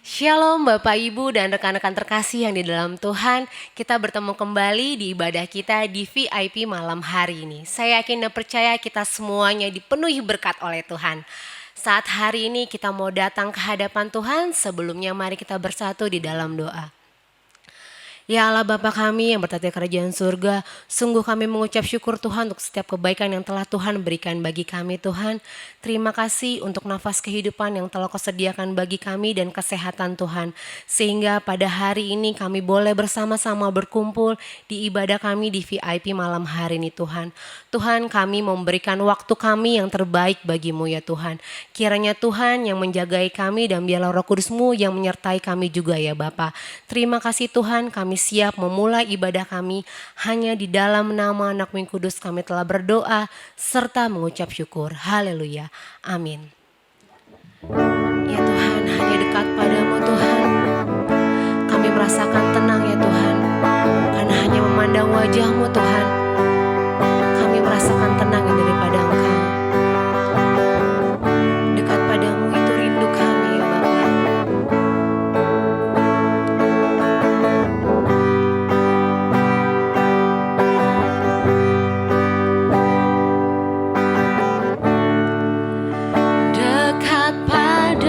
Shalom Bapak Ibu dan rekan-rekan terkasih yang di dalam Tuhan. Kita bertemu kembali di ibadah kita di VIP malam hari ini. Saya yakin dan percaya kita semuanya dipenuhi berkat oleh Tuhan. Saat hari ini kita mau datang ke hadapan Tuhan, sebelumnya mari kita bersatu di dalam doa. Ya Allah Bapa kami yang bertata di kerajaan surga, sungguh kami mengucap syukur Tuhan untuk setiap kebaikan yang telah Tuhan berikan bagi kami Tuhan. Terima kasih untuk nafas kehidupan yang telah Kau sediakan bagi kami dan kesehatan Tuhan. Sehingga pada hari ini kami boleh bersama-sama berkumpul di ibadah kami di VIP malam hari ini Tuhan. Tuhan, kami memberikan waktu kami yang terbaik bagi-Mu ya Tuhan. Kiranya Tuhan yang menjagai kami dan biarlah Roh Kudus-Mu yang menyertai kami juga ya Bapa. Terima kasih Tuhan, kami siap memulai ibadah kami hanya di dalam nama Anak-Mu yang Kudus kami telah berdoa serta mengucap syukur. Haleluya. Amin. Ya Tuhan, hanya dekat padamu Tuhan. Kami merasakan tenang ya Tuhan. Karena hanya memandang wajah-Mu Tuhan, kami merasakan tenang daripada Engkau. Dekat padamu itu rindu kami ya Bapa. Dekat padamu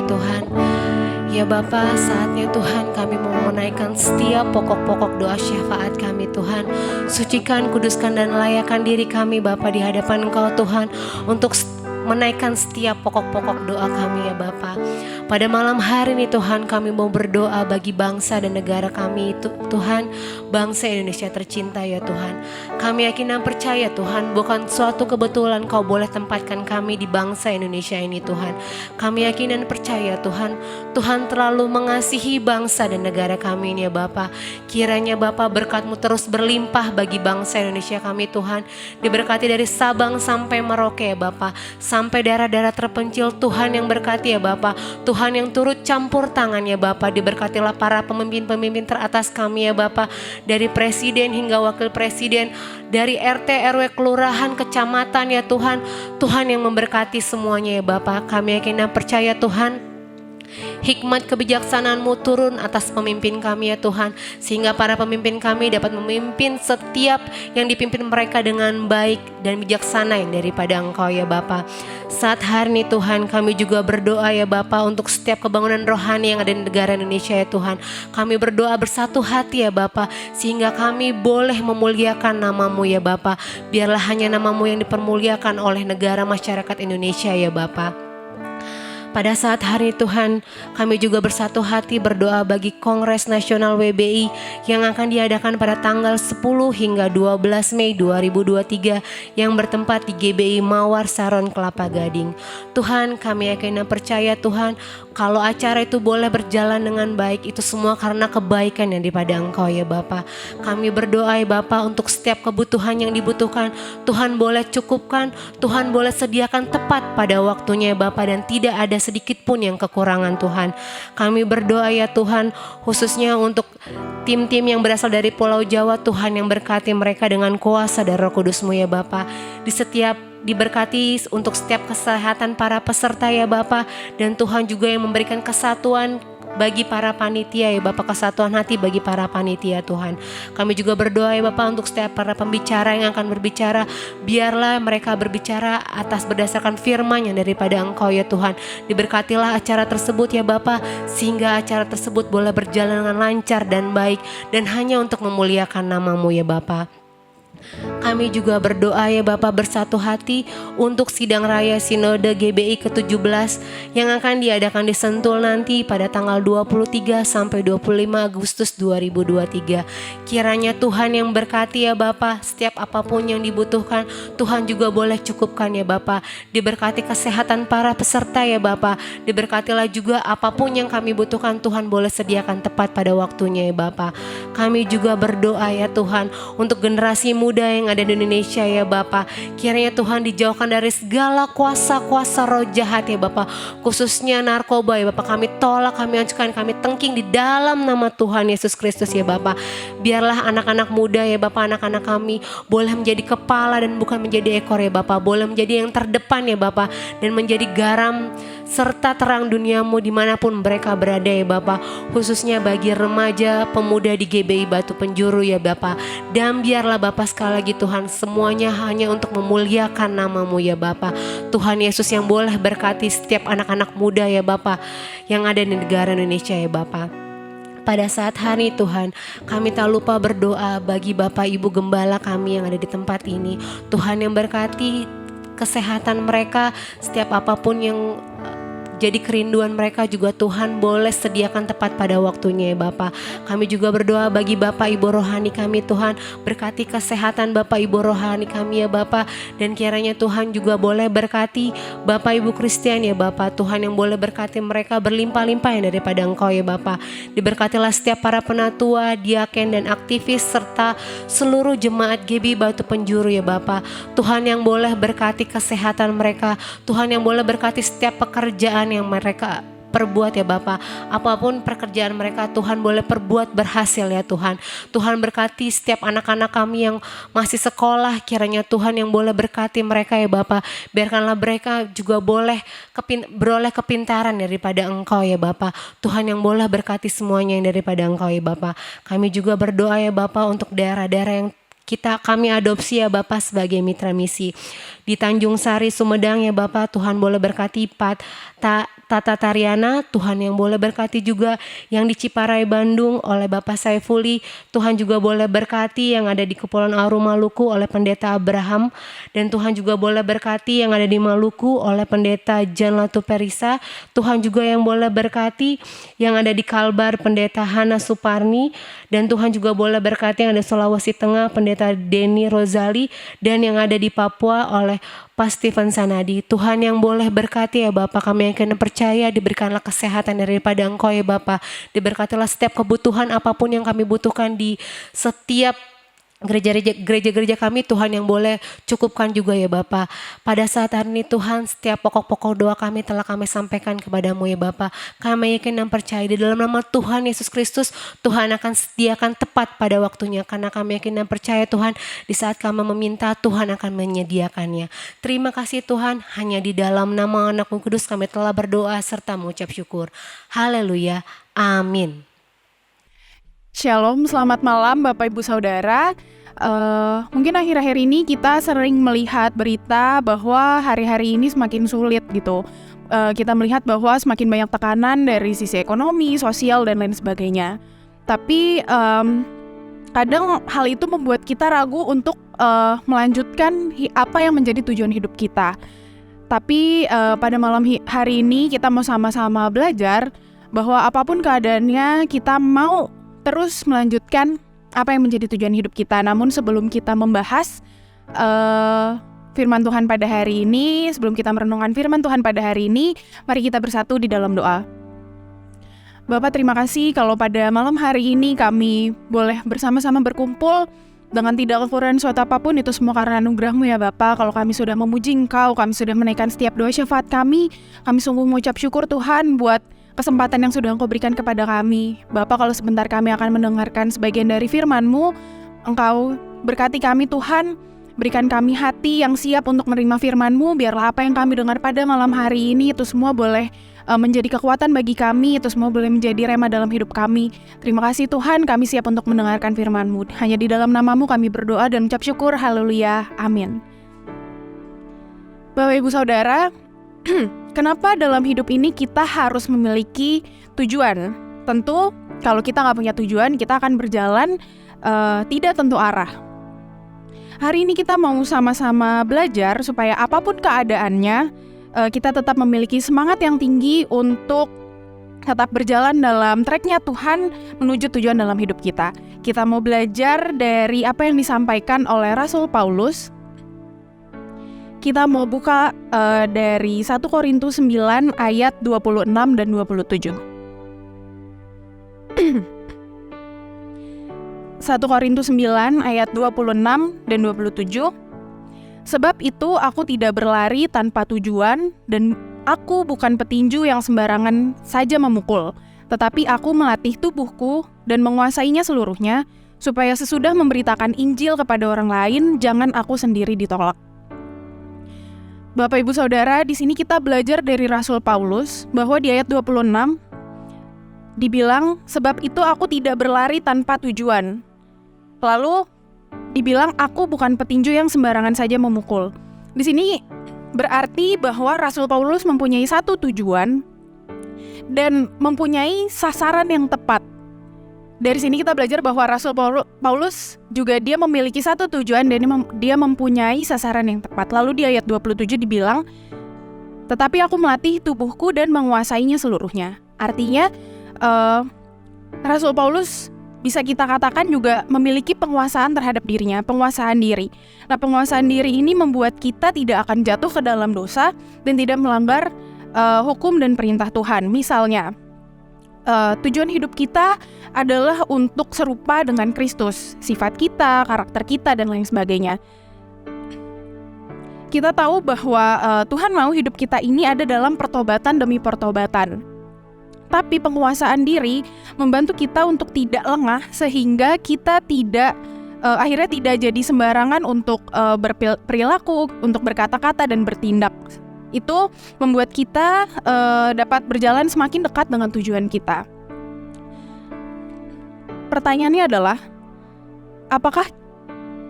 Tuhan. Ya Bapa, saatnya Tuhan kami mau menaikkan setiap pokok-pokok doa syafaat kami Tuhan. Sucikan, kuduskan dan layakkan diri kami Bapa di hadapan Engkau Tuhan, untuk menaikkan setiap pokok-pokok doa kami ya Bapa. Pada malam hari ini Tuhan, kami mau berdoa bagi bangsa dan negara kami Tuhan, bangsa Indonesia tercinta ya Tuhan. Kami yakin dan percaya Tuhan, bukan suatu kebetulan Kau boleh tempatkan kami di bangsa Indonesia ini Tuhan. Kami yakin dan percaya Tuhan, Tuhan terlalu mengasihi bangsa dan negara kami ini ya Bapa. Kiranya Bapa berkat-Mu terus berlimpah bagi bangsa Indonesia kami Tuhan. Diberkati dari Sabang sampai Merauke ya Bapa, sampai daerah-daerah terpencil Tuhan yang berkati ya Bapa. Tuhan yang turut campur tangan ya Bapa. Diberkatilah para pemimpin-pemimpin teratas kami ya Bapa, dari presiden hingga wakil presiden, dari RT, RW, kelurahan, kecamatan ya Tuhan. Tuhan yang memberkati semuanya ya Bapa. Kami yakin dan percaya Tuhan, hikmat kebijaksanaan-Mu turun atas pemimpin kami ya Tuhan, sehingga para pemimpin kami dapat memimpin setiap yang dipimpin mereka dengan baik dan bijaksana yang daripada Engkau ya Bapa. Saat hari ini Tuhan, kami juga berdoa ya Bapa untuk setiap kebangunan rohani yang ada di negara Indonesia ya Tuhan. Kami berdoa bersatu hati ya Bapa, sehingga kami boleh memuliakan nama-Mu ya Bapa. Biarlah hanya nama-Mu yang dipermuliakan oleh negara masyarakat Indonesia ya Bapa. Pada saat hari Tuhan, kami juga bersatu hati berdoa bagi Kongres Nasional WBI yang akan diadakan pada tanggal 10 hingga 12 Mei 2023 yang bertempat di GBI Mawar Saron Kelapa Gading. Tuhan, kami yakin dan percaya Tuhan, kalau acara itu boleh berjalan dengan baik, itu semua karena kebaikan yang daripada Engkau ya Bapa. Kami berdoa ya Bapa untuk setiap kebutuhan yang dibutuhkan, Tuhan boleh cukupkan, Tuhan boleh sediakan tepat pada waktunya ya Bapa, dan tidak ada sedikit pun yang kekurangan Tuhan. Kami berdoa ya Tuhan, khususnya untuk tim-tim yang berasal dari Pulau Jawa, Tuhan yang berkati mereka dengan kuasa dan Roh Kudus-Mu ya Bapa. Diberkati untuk setiap kesehatan para peserta ya Bapa, dan Tuhan juga yang memberikan kesatuan bagi para panitia ya Bapa, kesatuan hati bagi para panitia Tuhan. Kami juga berdoa ya Bapa untuk setiap para pembicara yang akan berbicara, biarlah mereka berbicara atas berdasarkan firman yang daripada Engkau ya Tuhan. Diberkatilah acara tersebut ya Bapa, sehingga acara tersebut boleh berjalan dengan lancar dan baik, dan hanya untuk memuliakan nama-Mu ya Bapa. Kami juga berdoa ya Bapa bersatu hati untuk sidang raya Sinode GBI ke-17 yang akan diadakan di Sentul nanti pada tanggal 23 sampai 25 Agustus 2023. Kiranya Tuhan yang berkati ya Bapa, setiap apapun yang dibutuhkan Tuhan juga boleh cukupkan ya Bapa. Diberkati kesehatan para peserta ya Bapa. Diberkatilah juga apapun yang kami butuhkan Tuhan boleh sediakan tepat pada waktunya ya Bapa. Kami juga berdoa ya Tuhan untuk generasi muda yang ada di Indonesia ya Bapa. Kiranya Tuhan dijauhkan dari segala kuasa-kuasa roh jahat ya Bapa, khususnya narkoba ya Bapa. Kami tolak, kami hancurkan, kami tengking di dalam nama Tuhan Yesus Kristus ya Bapa. Biarlah anak-anak muda ya Bapa, anak-anak kami boleh menjadi kepala dan bukan menjadi ekor ya Bapa. Boleh menjadi yang terdepan ya Bapa, dan menjadi garam serta terang duniamu dimanapun mereka berada ya Bapa. Khususnya bagi remaja pemuda di GBI Batu Penjuru ya Bapa. Dan biarlah Bapa sekali lagi Tuhan, semuanya hanya untuk memuliakan nama-Mu ya Bapa. Tuhan Yesus yang boleh berkati setiap anak-anak muda ya Bapa yang ada di negara Indonesia ya Bapa. Pada saat hari Tuhan, kami tak lupa berdoa bagi Bapak Ibu Gembala kami yang ada di tempat ini. Tuhan yang berkati kesehatan mereka, setiap apapun yang jadi kerinduan mereka juga Tuhan boleh sediakan tepat pada waktunya ya Bapa. Kami juga berdoa bagi Bapak Ibu rohani kami Tuhan, berkati kesehatan Bapak Ibu rohani kami ya Bapa. Dan kiranya Tuhan juga boleh berkati Bapak Ibu Kristian ya Bapa. Tuhan yang boleh berkati mereka berlimpah-limpah yang daripada Engkau ya Bapa. Diberkatilah setiap para penatua, diaken dan aktivis serta seluruh jemaat GBI Batu Penjuru ya Bapa. Tuhan yang boleh berkati kesehatan mereka, Tuhan yang boleh berkati setiap pekerjaan yang mereka perbuat ya Bapa. Apapun pekerjaan mereka Tuhan boleh perbuat berhasil ya Tuhan. Tuhan berkati setiap anak-anak kami yang masih sekolah, kiranya Tuhan yang boleh berkati mereka ya Bapa. Biarkanlah mereka juga boleh beroleh kepintaran daripada Engkau ya Bapa. Tuhan yang boleh berkati semuanya yang daripada Engkau ya Bapa. Kami juga berdoa ya Bapa untuk daerah-daerah yang kami adopsi ya Bapak sebagai mitra misi. Di Tanjung Sari, Sumedang ya Bapak, Tuhan boleh berkati Tata Tariana, Tuhan yang boleh berkati juga yang di Ciparai, Bandung oleh Bapak Saifuli. Tuhan juga boleh berkati yang ada di Kepulauan Aru, Maluku oleh Pendeta Abraham. Dan Tuhan juga boleh berkati yang ada di Maluku oleh Pendeta Jan Latu Perisa. Tuhan juga yang boleh berkati yang ada di Kalbar Pendeta Hana Suparni. Dan Tuhan juga boleh berkati yang ada di Sulawesi Tengah Pendeta Denny Rozali. Dan yang ada di Papua oleh Pak Stephen Sanadi. Tuhan yang boleh berkati ya Bapak, kami yang percaya diberikanlah kesehatan daripada Engkau ya Bapak. Diberkatilah setiap kebutuhan apapun yang kami butuhkan di setiap gereja-gereja kami, Tuhan yang boleh cukupkan juga ya Bapak. Pada saat hari ini Tuhan, setiap pokok-pokok doa kami telah kami sampaikan kepadamu ya Bapak. Kami yakin dan percaya di dalam nama Tuhan Yesus Kristus, Tuhan akan sediakan tepat pada waktunya. Karena kami yakin dan percaya Tuhan, di saat kami meminta, Tuhan akan menyediakannya. Terima kasih Tuhan, hanya di dalam nama Anak-Mu Kudus kami telah berdoa serta mengucap syukur. Haleluya, amin. Shalom, selamat malam Bapak Ibu Saudara. Mungkin akhir-akhir ini kita sering melihat berita bahwa hari-hari ini semakin sulit gitu. Kita melihat bahwa semakin banyak tekanan dari sisi ekonomi, sosial, dan lain sebagainya. Tapi kadang hal itu membuat kita ragu untuk melanjutkan apa yang menjadi tujuan hidup kita. Tapi pada malam hari ini kita mau sama-sama belajar bahwa apapun keadaannya kita mau terus melanjutkan apa yang menjadi tujuan hidup kita. Namun sebelum kita membahas firman Tuhan pada hari ini, sebelum kita merenungkan firman Tuhan pada hari ini, mari kita bersatu di dalam doa. Bapak, terima kasih kalau pada malam hari ini kami boleh bersama-sama berkumpul dengan tidak kekurangan suatu apapun, itu semua karena anugerah-Mu ya Bapak. Kalau kami sudah memuji Engkau, kami sudah menaikkan setiap doa syafaat kami sungguh mengucap syukur Tuhan buat kesempatan yang sudah Engkau berikan kepada kami. Bapak, kalau sebentar kami akan mendengarkan sebagian dari firman-Mu, Engkau berkati kami Tuhan, berikan kami hati yang siap untuk menerima firman-Mu, biarlah apa yang kami dengar pada malam hari ini itu semua boleh menjadi kekuatan bagi kami, itu semua boleh menjadi rema dalam hidup kami. Terima kasih Tuhan, kami siap untuk mendengarkan firman-Mu. Hanya di dalam nama-Mu kami berdoa dan mengucap syukur, haleluya, amin. Bapak Ibu Saudara, kenapa dalam hidup ini kita harus memiliki tujuan? Tentu kalau kita nggak punya tujuan, kita akan berjalan tidak tentu arah. Hari ini kita mau sama-sama belajar supaya apapun keadaannya, kita tetap memiliki semangat yang tinggi untuk tetap berjalan dalam tracknya Tuhan menuju tujuan dalam hidup kita. Kita mau belajar dari apa yang disampaikan oleh Rasul Paulus. Kita mau buka dari 1 Korintus 9 ayat 26 dan 27. 1 Korintus 9 ayat 26 dan 27. Sebab itu aku tidak berlari tanpa tujuan dan aku bukan petinju yang sembarangan saja memukul, tetapi aku melatih tubuhku dan menguasainya seluruhnya, supaya sesudah memberitakan Injil kepada orang lain, jangan aku sendiri ditolak. Bapak Ibu Saudara, di sini kita belajar dari Rasul Paulus bahwa di ayat 26 dibilang, sebab itu aku tidak berlari tanpa tujuan. Lalu dibilang aku bukan petinju yang sembarangan saja memukul. Di sini berarti bahwa Rasul Paulus mempunyai satu tujuan dan mempunyai sasaran yang tepat. Dari sini kita belajar bahwa Rasul Paulus juga dia memiliki satu tujuan dan dia mempunyai sasaran yang tepat. Lalu di ayat 27 dibilang, tetapi aku melatih tubuhku dan menguasainya seluruhnya. Artinya Rasul Paulus bisa kita katakan juga memiliki penguasaan terhadap dirinya, penguasaan diri. Nah, penguasaan diri ini membuat kita tidak akan jatuh ke dalam dosa dan tidak melanggar hukum dan perintah Tuhan. Misalnya, tujuan hidup kita adalah untuk serupa dengan Kristus, sifat kita, karakter kita, dan lain sebagainya. Kita tahu bahwa Tuhan mau hidup kita ini ada dalam pertobatan demi pertobatan. Tapi penguasaan diri membantu kita untuk tidak lengah sehingga kita akhirnya tidak jadi sembarangan untuk berperilaku, untuk berkata-kata dan bertindak. Itu membuat kita dapat berjalan semakin dekat dengan tujuan kita. Pertanyaannya adalah, apakah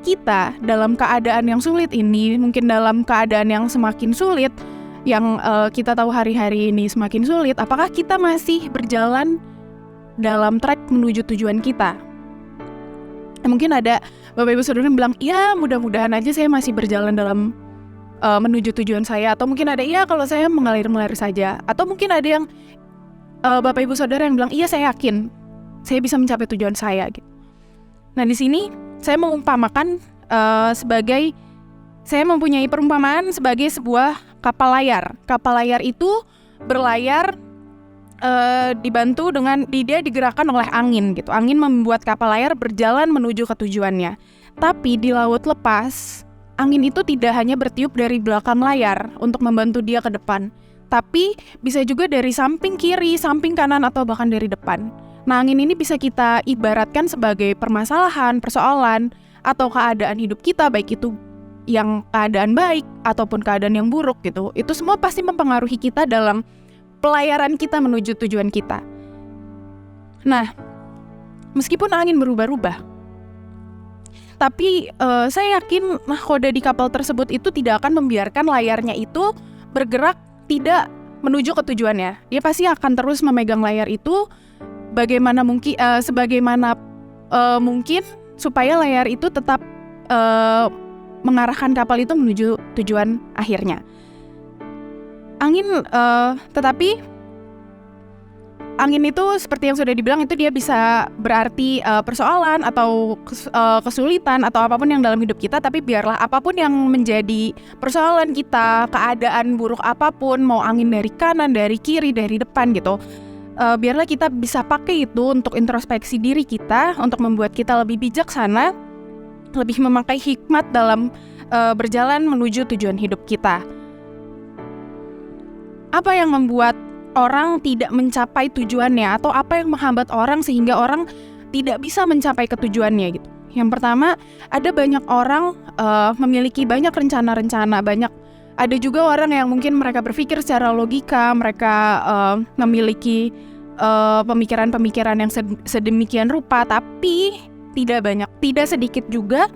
kita dalam keadaan yang sulit ini, mungkin dalam keadaan yang semakin sulit, yang kita tahu hari-hari ini semakin sulit, apakah kita masih berjalan dalam track menuju tujuan kita? Mungkin ada Bapak Ibu Saudara yang bilang, ya mudah-mudahan aja saya masih berjalan dalam menuju tujuan saya. Atau mungkin ada, ya kalau saya mengalir-mengalir saja. Atau mungkin ada yang Bapak Ibu Saudara yang bilang, iya saya yakin saya bisa mencapai tujuan saya gitu. Nah di sini saya mengumpamakan saya mempunyai perumpamaan sebagai sebuah kapal layar. Kapal layar itu berlayar dibantu dengan dia digerakkan oleh angin gitu. Angin membuat kapal layar berjalan menuju ke tujuannya. Tapi di laut lepas, angin itu tidak hanya bertiup dari belakang layar untuk membantu dia ke depan, tapi bisa juga dari samping kiri, samping kanan, atau bahkan dari depan. Nah, angin ini bisa kita ibaratkan sebagai permasalahan, persoalan, atau keadaan hidup kita, baik itu yang keadaan baik ataupun keadaan yang buruk gitu. Itu semua pasti mempengaruhi kita dalam pelayaran kita menuju tujuan kita. Nah, meskipun angin berubah-ubah, tapi saya yakin nahkoda di kapal tersebut itu tidak akan membiarkan layarnya itu bergerak tidak menuju ke tujuannya. Dia pasti akan terus memegang layar itu sebagaimana mungkin supaya layar itu tetap mengarahkan kapal itu menuju tujuan akhirnya. Tetapi angin itu seperti yang sudah dibilang itu dia bisa berarti persoalan atau kesulitan atau apapun yang dalam hidup kita. Tapi biarlah apapun yang menjadi persoalan kita, keadaan buruk apapun, mau angin dari kanan, dari kiri, dari depan gitu, biarlah kita bisa pakai itu untuk introspeksi diri kita, untuk membuat kita lebih bijaksana, lebih memakai hikmat dalam berjalan menuju tujuan hidup kita. Apa yang membuat orang tidak mencapai tujuannya, atau apa yang menghambat orang sehingga orang tidak bisa mencapai ketujuannya gitu? Yang pertama, ada banyak orang memiliki banyak rencana-rencana, ada juga orang yang mungkin mereka berpikir secara logika, mereka memiliki pemikiran-pemikiran yang sedemikian rupa, tapi tidak sedikit juga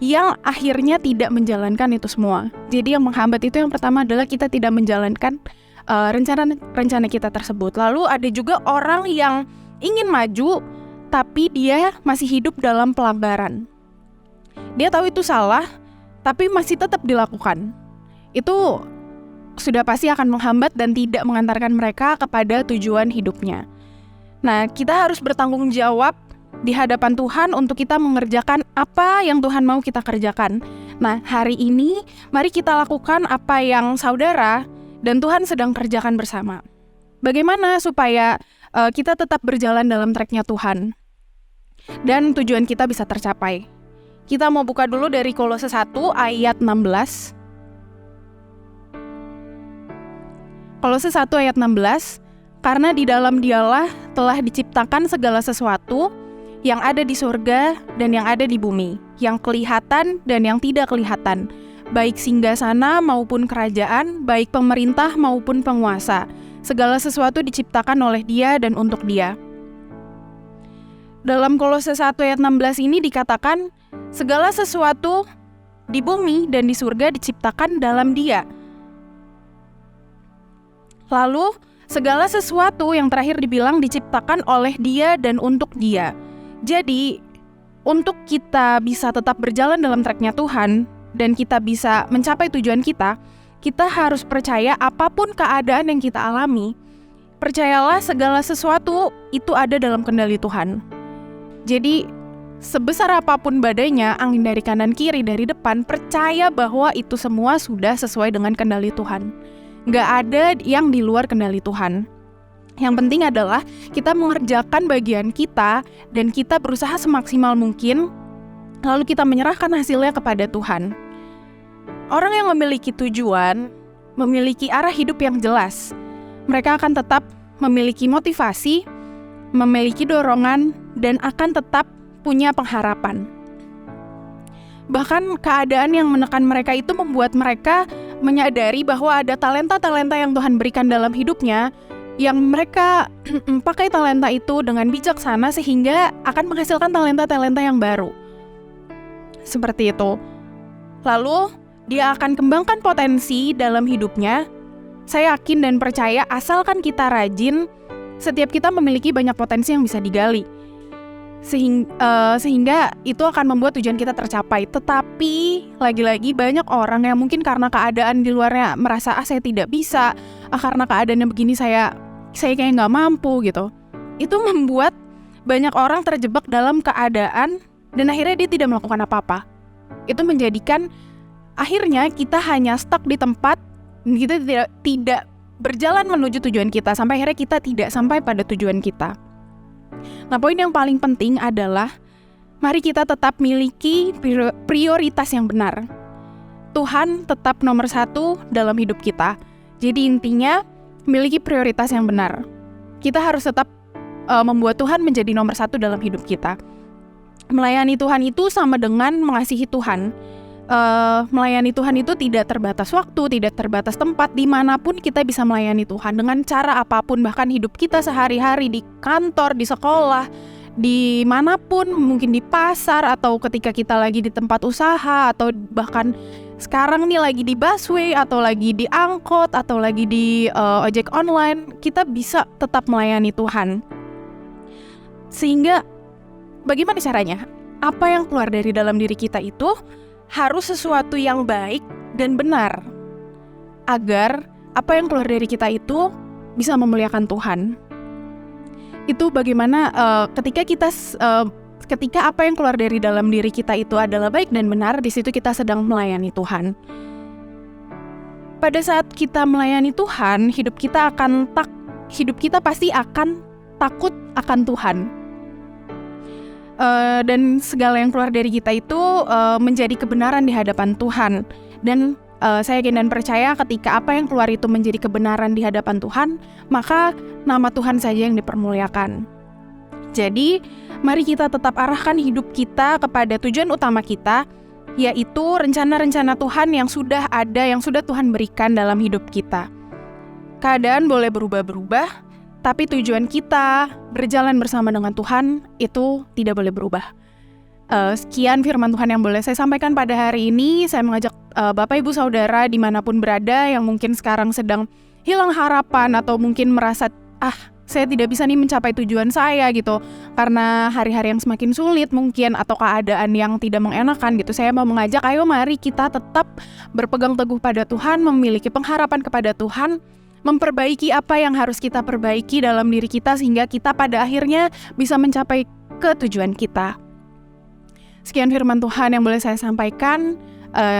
yang akhirnya tidak menjalankan itu semua. Jadi yang menghambat itu yang pertama adalah kita tidak menjalankan rencana kita tersebut. Lalu ada juga orang yang ingin maju tapi dia masih hidup dalam pelanggaran. Dia tahu itu salah tapi masih tetap dilakukan. Itu sudah pasti akan menghambat dan tidak mengantarkan mereka kepada tujuan hidupnya. Nah, kita harus bertanggung jawab di hadapan Tuhan untuk kita mengerjakan apa yang Tuhan mau kita kerjakan. Nah, hari ini mari kita lakukan apa yang saudara dan Tuhan sedang kerjakan bersama. Bagaimana supaya kita tetap berjalan dalam track-nya Tuhan dan tujuan kita bisa tercapai. Kita mau buka dulu dari Kolose 1 ayat 16. Kolose 1 ayat 16, karena di dalam Dialah telah diciptakan segala sesuatu yang ada di surga dan yang ada di bumi, yang kelihatan dan yang tidak kelihatan, baik singgasana maupun kerajaan, baik pemerintah maupun penguasa. Segala sesuatu diciptakan oleh Dia dan untuk Dia. Dalam Kolose 1 ayat 16 ini dikatakan, segala sesuatu di bumi dan di surga diciptakan dalam Dia. Lalu, segala sesuatu yang terakhir dibilang diciptakan oleh Dia dan untuk Dia. Jadi, untuk kita bisa tetap berjalan dalam track-nya Tuhan dan kita bisa mencapai tujuan kita harus percaya apapun keadaan yang kita alami, percayalah segala sesuatu itu ada dalam kendali Tuhan. Jadi, sebesar apapun badainya, angin dari kanan kiri, dari depan, percaya bahwa itu semua sudah sesuai dengan kendali Tuhan. Nggak ada yang di luar kendali Tuhan. Yang penting adalah kita mengerjakan bagian kita dan kita berusaha semaksimal mungkin, lalu kita menyerahkan hasilnya kepada Tuhan. Orang yang memiliki tujuan, memiliki arah hidup yang jelas, mereka akan tetap memiliki motivasi, memiliki dorongan, dan akan tetap punya pengharapan. Bahkan keadaan yang menekan mereka itu membuat mereka menyadari bahwa ada talenta-talenta yang Tuhan berikan dalam hidupnya, yang mereka pakai talenta itu dengan bijaksana sehingga akan menghasilkan talenta-talenta yang baru. seperti itu. Lalu dia akan kembangkan potensi dalam hidupnya. Saya yakin dan percaya asalkan kita rajin, setiap kita memiliki banyak potensi yang bisa digali. Sehingga itu akan membuat tujuan kita tercapai. Tetapi lagi-lagi banyak orang yang mungkin karena keadaan di luarnya merasa saya tidak bisa, karena keadaannya begini saya kayak nggak mampu gitu. Itu membuat banyak orang terjebak dalam keadaan dan akhirnya dia tidak melakukan apa-apa. Itu menjadikan akhirnya kita hanya stuck di tempat, kita tidak berjalan menuju tujuan kita, sampai akhirnya kita tidak sampai pada tujuan kita. Nah, poin yang paling penting adalah mari kita tetap miliki prioritas yang benar. Tuhan tetap nomor 1 dalam hidup kita. Jadi intinya miliki prioritas yang benar. Kita harus tetap membuat Tuhan menjadi nomor 1 dalam hidup kita. Melayani Tuhan itu sama dengan mengasihi Tuhan. Melayani Tuhan itu tidak terbatas waktu, tidak terbatas tempat, dimanapun kita bisa melayani Tuhan dengan cara apapun, bahkan hidup kita sehari-hari di kantor, di sekolah, dimanapun, mungkin di pasar atau ketika kita lagi di tempat usaha atau bahkan sekarang nih lagi di busway atau lagi di angkot atau lagi di ojek online, kita bisa tetap melayani Tuhan. Sehingga bagaimana caranya? Apa yang keluar dari dalam diri kita itu harus sesuatu yang baik dan benar, agar apa yang keluar dari kita itu bisa memuliakan Tuhan. Itu bagaimana ketika apa yang keluar dari dalam diri kita itu adalah baik dan benar, di situ kita sedang melayani Tuhan. Pada saat kita melayani Tuhan, hidup kita pasti akan takut akan Tuhan. Dan segala yang keluar dari kita itu menjadi kebenaran di hadapan Tuhan. Dan saya yakin dan percaya ketika apa yang keluar itu menjadi kebenaran di hadapan Tuhan, maka nama Tuhan saja yang dipermuliakan. Jadi, mari kita tetap arahkan hidup kita kepada tujuan utama kita, yaitu rencana-rencana Tuhan yang sudah ada, yang sudah Tuhan berikan dalam hidup kita. Keadaan boleh berubah-berubah, tapi tujuan kita berjalan bersama dengan Tuhan itu tidak boleh berubah. Sekian firman Tuhan yang boleh saya sampaikan pada hari ini. Saya mengajak Bapak Ibu Saudara dimanapun berada yang mungkin sekarang sedang hilang harapan atau mungkin merasa saya tidak bisa nih mencapai tujuan saya gitu, karena hari-hari yang semakin sulit mungkin atau keadaan yang tidak mengenakan gitu. Saya mau mengajak, ayo mari kita tetap berpegang teguh pada Tuhan, memiliki pengharapan kepada Tuhan, memperbaiki apa yang harus kita perbaiki dalam diri kita sehingga kita pada akhirnya bisa mencapai ke tujuan kita. Sekian firman Tuhan yang boleh saya sampaikan.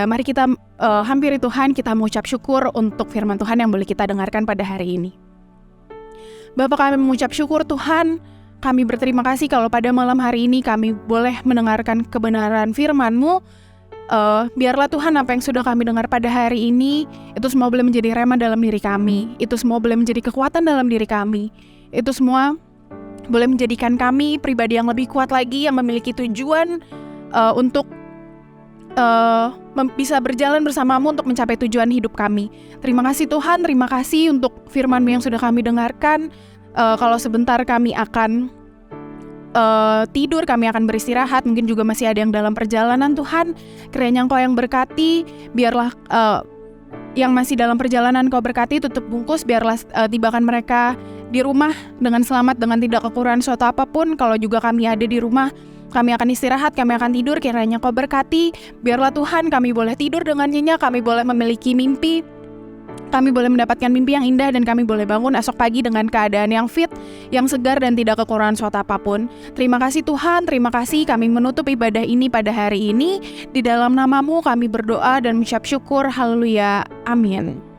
Mari kita hampiri Tuhan, kita mengucap syukur untuk firman Tuhan yang boleh kita dengarkan pada hari ini. Bapa, kami mengucap syukur Tuhan, kami berterima kasih kalau pada malam hari ini kami boleh mendengarkan kebenaran firman-Mu. Biarlah Tuhan apa yang sudah kami dengar pada hari ini, itu semua boleh menjadi rema dalam diri kami, itu semua boleh menjadi kekuatan dalam diri kami, itu semua boleh menjadikan kami pribadi yang lebih kuat lagi, yang memiliki tujuan untuk bisa berjalan bersama-Mu untuk mencapai tujuan hidup kami. Terima kasih Tuhan, terima kasih untuk firman-Mu yang sudah kami dengarkan. Kalau sebentar kami akan tidur, kami akan beristirahat, mungkin juga masih ada yang dalam perjalanan Tuhan, kiranya Engkau yang berkati, biarlah yang masih dalam perjalanan Engkau berkati, tutup bungkus, biarlah tibakan mereka di rumah dengan selamat, dengan tidak kekurangan suatu apapun. Kalau juga kami ada di rumah, kami akan istirahat, kami akan tidur, kiranya Engkau berkati, biarlah Tuhan kami boleh tidur dengan nyenyak, kami boleh memiliki mimpi, kami boleh mendapatkan mimpi yang indah, dan kami boleh bangun esok pagi dengan keadaan yang fit, yang segar, dan tidak kekurangan suatu apapun. Terima kasih Tuhan, terima kasih kami menutup ibadah ini pada hari ini. Di dalam nama-Mu kami berdoa dan mengucap syukur. Haleluya. Amin.